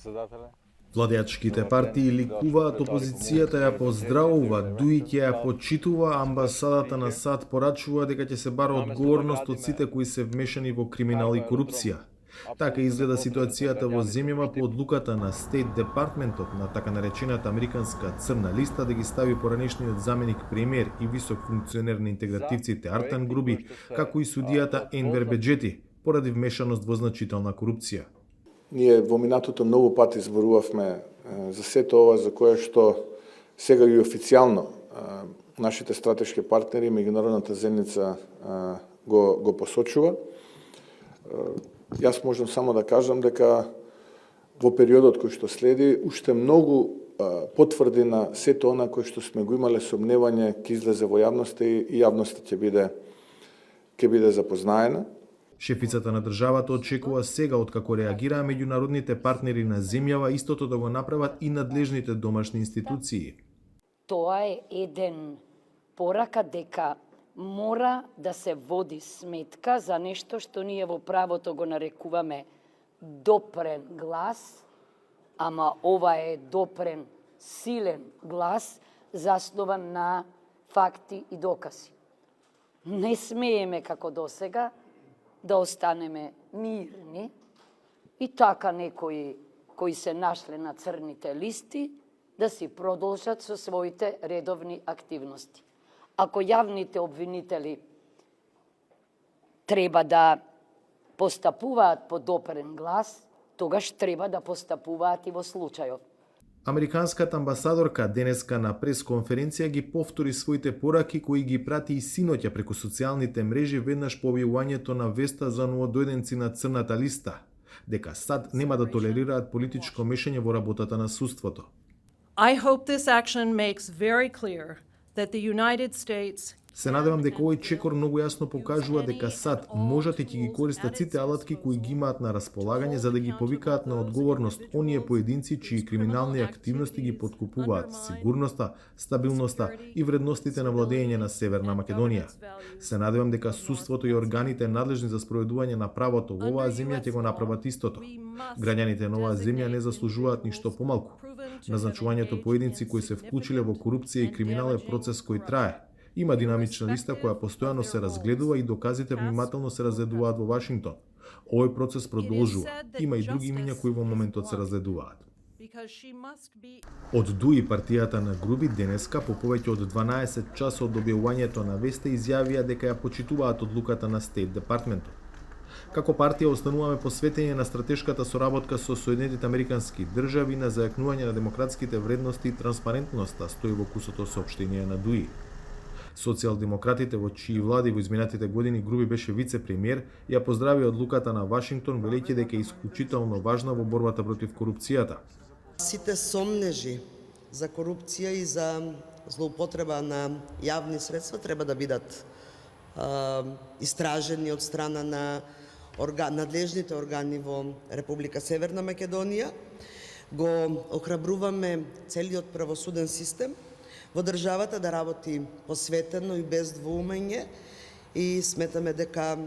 председателе. Владеачките партии ликуваат опозицијата ја поздравува, Дуи ќе ја почитува, амбасадата на САД порачува дека ќе се бара одговорност од сите кои се вмешани во криминал и корупција. Така изгледа ситуацијата во земјава по одлуката на Стейт Департментот на така наречената американска црна листа да ги стави поранешниот заменик премиер и висок функционер на интегративците Артан Груби, како и судијата Енвер Беџети, поради вмешаност во значителна корупција. Ние во минатото многу пати зборувавме за сето ова за кое што сега и официјално нашите стратешки партнери, меѓународната заедница го посочува. Јас можам само да кажам дека во периодот кој што следи, уште многу потврди на сето она кој што сме го имале сомневање ќе излезе во јавноста и јавноста ќе биде запознаена. Шефицата на државата очекува сега, откако реагираа меѓународните партнери на земјава, истото да го направат и надлежните домашни институции. Тоа е еден порака дека мора да се води сметка за нешто што ние во правото го нарекуваме допрен глас, ама ова е допрен силен глас заснован на факти и докази. Не смееме како досега да останеме мирни и така некои кои се нашле на црните листи да си продолжат со своите редовни активности. Ако јавните обвинители треба да постапуваат по допрен глас, тогаш треба да постапуваат и во случајов. Американската амбасадорка денеска на пресконференција ги повтори своите пораки кои ги прати и синоќа преку социјалните мрежи веднаш по објавувањето на веста за новодојденци на црната листа, дека САД нема да толерираат политичко мешање во работата на судството. I hope this action makes very clear that the United States Се надевам дека овој чекор многу јасно покажува дека САД можат и ќе ги користат сите алатки кои ги имаат на располагање за да ги повикаат на одговорност оние поединци чии криминални активности ги поткупуваат сигурноста, стабилноста и вредностите на владење на Северна Македонија. Се надевам дека судството и органите надлежни за спроведување на правото во оваа земја ќе го направат истото. Граѓаните на оваа земја не заслужуваат ништо помалку. Назначувањето поединци кои се вклучиле во корупција и криминал е процес кој трае. Има динамична листа која постојано се разгледува и доказите внимателно се разгледуваат во Вашингтон. Овој процес продолжува. Има и други имиња кои во моментот се разгледуваат. Од Дуи партијата на Груби денеска по повеќе од 12 часа од објавувањето на веста изјавија дека ја почитуваат одлуката на Стейт Департментот. Како партија остануваме посветени на стратешката соработка со Соединетите Американски држави на зајакнување на демократските вредности и транспарентноста, стои во кусото соопштение на Дуи. Социјалдемократите во чии влади во изминатите години Груби беше вице-премиер, ја поздрави одлуката на Вашингтон, велејќи дека е исклучително важна во борбата против корупцијата. Сите сомнежи за корупција и за злоупотреба на јавни средства треба да бидат истражени од страна на надлежните органи во Република Северна Македонија. Го охрабруваме целиот правосуден систем во државата да работи посветено и без двоумење и сметаме дека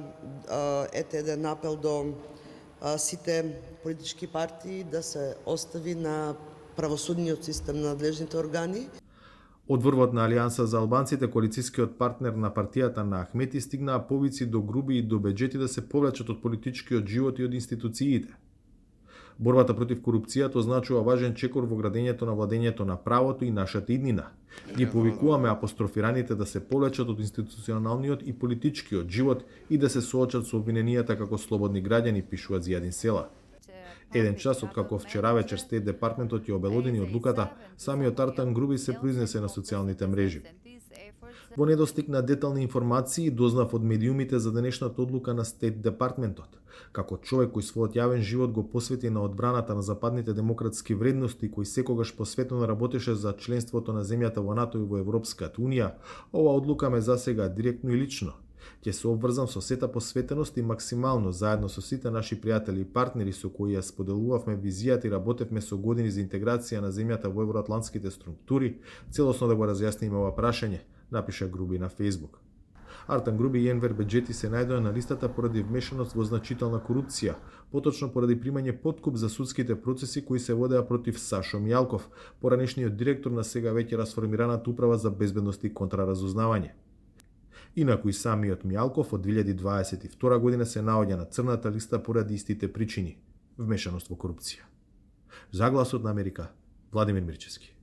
ете еден апел до сите политички партии да се остави на правосудниот систем на надлежните органи. Од врвот на Алијанса за албанците, коалицискиот партнер на партијата на Ахмети, стигнаа повици до Груби и до Беџети да се повлечат од политичкиот живот и од институциите. Борбата против корупцијата означува важен чекор во градењето на владењето на правото и нашата иднина. Ги повикуваме апострофираните да се повлечат од институционалниот и политичкиот живот и да се соочат со обвиненијата како слободни граѓани, пишува Зијадин Села. Еден час откако вчера вечер Стейт Департментот ја обелодени одлуката, самиот Артан Груби се произнесе на социјалните мрежи. Во недостиг на детални информации дознав од медиумите за денешната одлука на Стейт Департментот. Како човек кој својот јавен живот го посвети на одбраната на западните демократски вредности, кој секогаш посветено работеше за членството на земјата во НАТО и во Европската Унија, ова одлука ме засега директно и лично. Ќе се обврзам со сета посветеност и максимално заедно со сите наши пријатели и партнери со кои ја споделувавме визијата и работевме со години за интеграција на земјата во евроатлантските структури, целосно да го разјасниме ова прашање, напиша Груби на Facebook. Артан Груби и Енвер Беџети се најдоа на листата поради вмешаност во значителна корупција, поточно поради примање подкуп за судските процеси кои се водеа против Сашо Мијалков, поранешниот директор на сега веќе расформираната управа за безбедност и контраразузнавање. Инаку и самиот Мијалков од 2022 година се наоѓа на црната листа поради истите причини – вмешаност во корупција. За Гласот на Америка, Владимир Мирчевски.